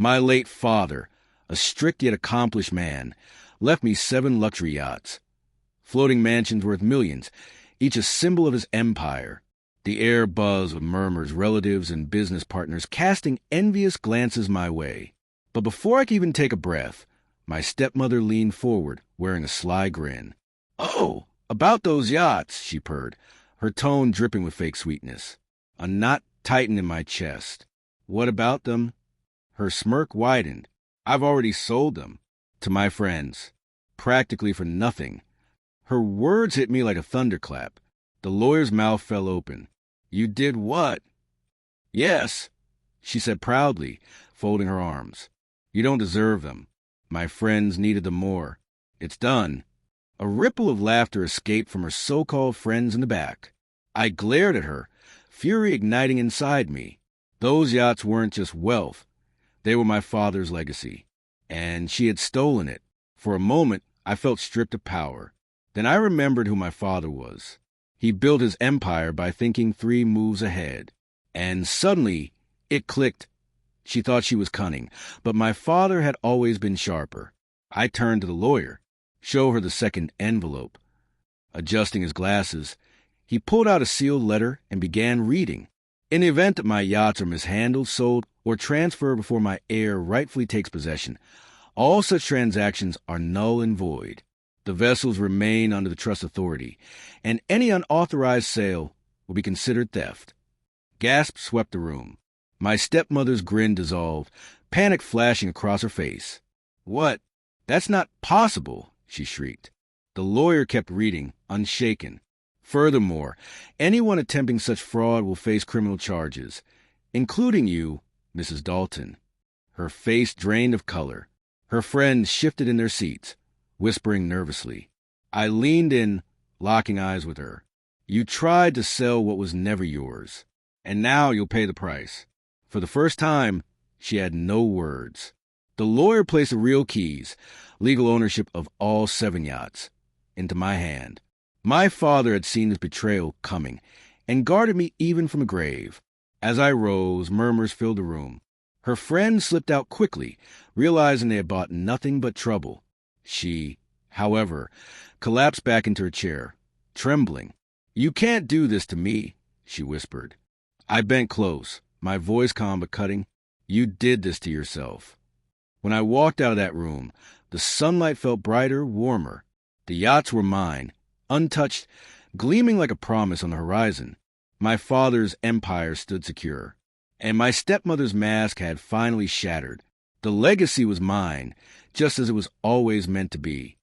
My late father, a strict yet accomplished man, left me 7 luxury yachts, floating mansions worth millions, each a symbol of his empire. The air buzzed with murmurs, relatives and business partners casting envious glances my way. But before I could even take a breath, my stepmother leaned forward, wearing a sly grin. "Oh, about those yachts," she purred, her tone dripping with fake sweetness. A knot tightened in my chest. "What about them?" Her smirk widened. "I've already sold them. To my friends. Practically for nothing." Her words hit me like a thunderclap. The lawyer's mouth fell open. "You did what?" "Yes," she said proudly, folding her arms. "You don't deserve them. My friends needed them more. It's done." A ripple of laughter escaped from her so-called friends in the back. I glared at her, fury igniting inside me. Those yachts weren't just wealth. They were my father's legacy. And she had stolen it. For a moment, I felt stripped of power. Then I remembered who my father was. He built his empire by thinking 3 moves ahead. And suddenly, it clicked. She thought she was cunning, but my father had always been sharper. I turned to the lawyer. Show her the second envelope. Adjusting his glasses, he pulled out a sealed letter and began reading. "In the event that my yachts are mishandled, sold, or transferred before my heir rightfully takes possession, all such transactions are null and void. The vessels remain under the trust authority, and any unauthorized sale will be considered theft." Gasps swept the room. My stepmother's grin dissolved, panic flashing across her face. "What? That's not possible," she shrieked. The lawyer kept reading, unshaken. "Furthermore, anyone attempting such fraud will face criminal charges, including you, Mrs. Dalton." Her face drained of color. Her friends shifted in their seats, whispering nervously. I leaned in, locking eyes with her. "You tried to sell what was never yours, and now you'll pay the price." For the first time, she had no words. The lawyer placed the real keys, legal ownership of all 7 yachts, into my hand. My father had seen this betrayal coming and guarded me even from the grave. As I rose, murmurs filled the room. Her friends slipped out quickly, realizing they had bought nothing but trouble. She, however, collapsed back into her chair, trembling. "You can't do this to me," she whispered. I bent close, my voice calm but cutting. "You did this to yourself." When I walked out of that room, the sunlight felt brighter, warmer. The yachts were mine, untouched, gleaming like a promise on the horizon. My father's empire stood secure, and my stepmother's mask had finally shattered. The legacy was mine, just as it was always meant to be.